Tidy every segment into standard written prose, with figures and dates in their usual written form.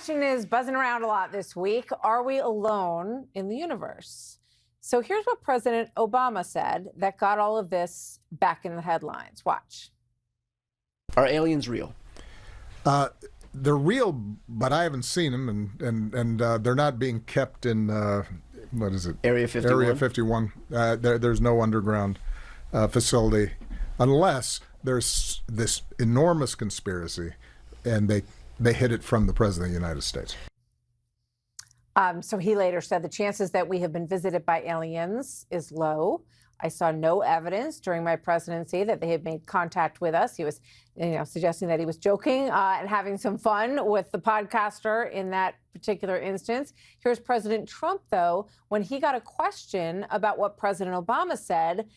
question is buzzing around a lot this week. Are we alone in the universe? So here's what President Obama said that got all of this back in the headlines. Watch. Are aliens real? They're real, but I haven't seen them, and they're not being kept in, what is it? Area 51? Area 51. There's no underground facility unless there's this enormous conspiracy and they hid it from the President of the United States. So he later said the chances that we have been visited by aliens is low. I saw no evidence during my presidency that they had made contact with us. He was, suggesting that he was joking and having some fun with the podcaster in that particular instance. Here's President Trump, though, when he got a question about what President Obama said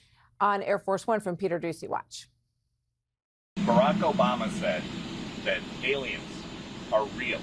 on Air Force One from Peter Doocy. Watch. Barack Obama said that aliens are real.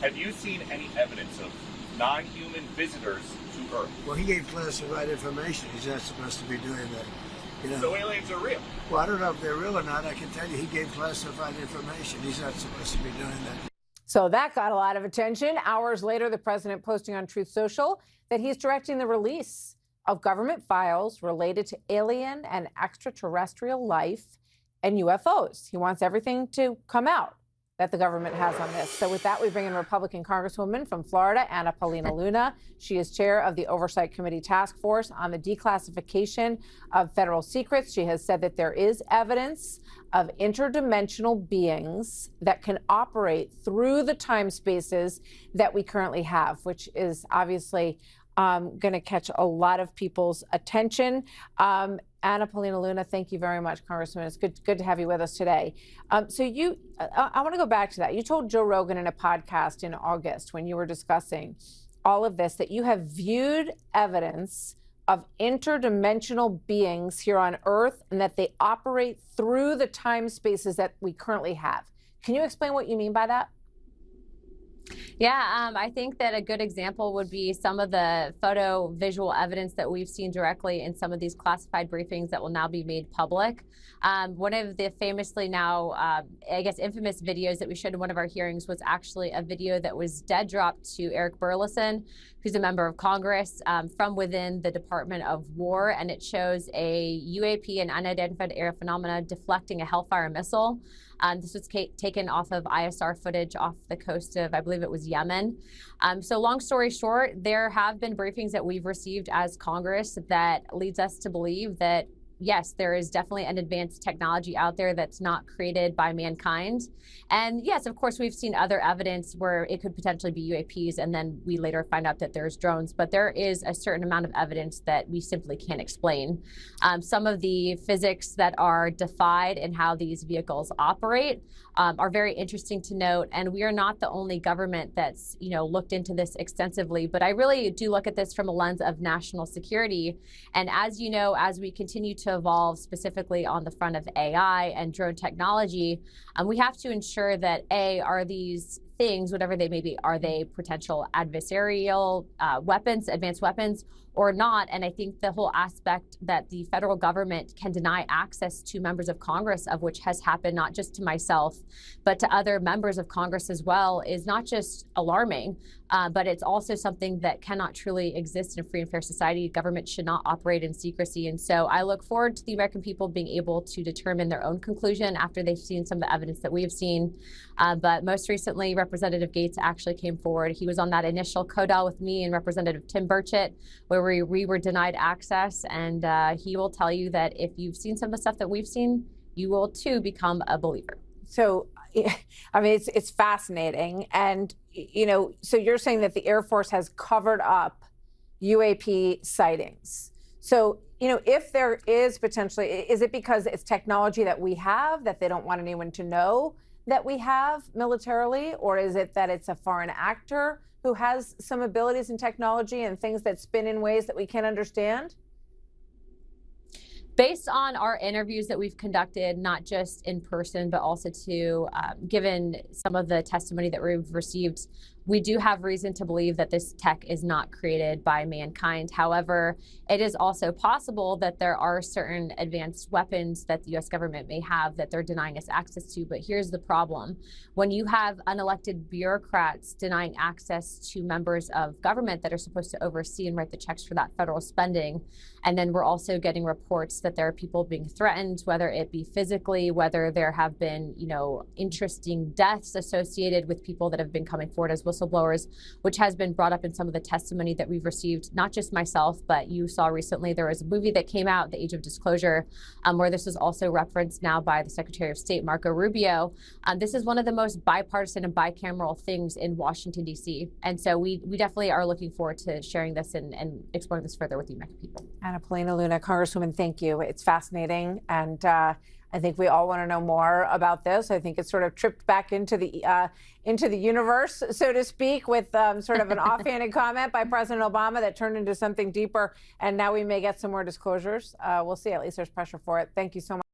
Have you seen any evidence of non-human visitors to Earth? Well, he gave classified information. He's not supposed to be doing that. So aliens are real? Well, I don't know if they're real or not. I can tell you he gave classified information. He's not supposed to be doing that. So that got a lot of attention. Hours later, the president posting on Truth Social that he's directing the release of government files related to alien and extraterrestrial life and UFOs. He wants everything to come out that the government has on this. So with that, we bring in Republican Congresswoman from Florida, Paulina Luna. She is chair of the Oversight Committee Task Force on the Declassification of Federal Secrets. She has said that there is evidence of interdimensional beings that can operate through the time spaces that we currently have, which is obviously going to catch a lot of people's attention. Paulina Luna, thank you very much, Congresswoman. It's good to have you with us today. I want to go back to that. You told Joe Rogan in a podcast in August when you were discussing all of this that you have viewed evidence of interdimensional beings here on Earth and that they operate through the time spaces that we currently have. Can you explain what you mean by that? Yeah, I think that a good example would be some of the photo visual evidence that we've seen directly in some of these classified briefings that will now be made public. One of the famously now, infamous videos that we showed in one of our hearings was actually a video that was dead dropped to Eric Burleson, who's a member of Congress, from within the Department of War, and it shows a UAP, an unidentified aerial phenomena, deflecting a Hellfire missile. This was taken off of ISR footage off the coast of, I believe it was Yemen. So long story short, there have been briefings that we've received as Congress that leads us to believe that, yes, there is definitely an advanced technology out there that's not created by mankind. And yes, of course, we've seen other evidence where it could potentially be UAPs, and then we later find out that there's drones. But there is a certain amount of evidence that we simply can't explain. Some of the physics that are defied in how these vehicles operate are very interesting to note. And we are not the only government that's, looked into this extensively. But I really do look at this from a lens of national security. And as you know, as we continue to evolve specifically on the front of AI and drone technology, we have to ensure that are these things, whatever they may be, are they potential adversarial weapons, advanced weapons, or not? And I think the whole aspect that the federal government can deny access to members of Congress, of which has happened not just to myself, but to other members of Congress as well, is not just alarming, but it's also something that cannot truly exist in a free and fair society. Government should not operate in secrecy. And so I look forward to the American people being able to determine their own conclusion after they've seen some of the evidence that we have seen. But most recently, Representative Gates actually came forward. He was on that initial CODAL with me and Representative Tim Burchett, where we were denied access. And he will tell you that if you've seen some of the stuff that we've seen, you will too become a believer. So, I mean, it's fascinating. And, so you're saying that the Air Force has covered up UAP sightings. So, if there is potentially, is it because it's technology that we have that they don't want anyone to know that we have militarily? Or is it that it's a foreign actor who has some abilities in technology and things that spin in ways that we can't understand? Based on our interviews that we've conducted, not just in person, but also given some of the testimony that we've received We do have reason to believe that this tech is not created by mankind. However, it is also possible that there are certain advanced weapons that the U.S. government may have that they're denying us access to. But here's the problem. When you have unelected bureaucrats denying access to members of government that are supposed to oversee and write the checks for that federal spending, and then we're also getting reports that there are people being threatened, whether it be physically, whether there have been, interesting deaths associated with people that have been coming forward as whistleblowers, which has been brought up in some of the testimony that we've received, not just myself, but you saw recently there was a movie that came out, The Age of Disclosure, where this is also referenced now by the Secretary of State, Marco Rubio. This is one of the most bipartisan and bicameral things in Washington, D.C. And so we definitely are looking forward to sharing this and exploring this further with the American people. And Paulina Luna, Congresswoman, thank you. It's fascinating. And I think we all want to know more about this. I think it's sort of tripped back into the universe, so to speak, with sort of an offhanded comment by President Obama that turned into something deeper. And now we may get some more disclosures. We'll see. At least there's pressure for it. Thank you so much.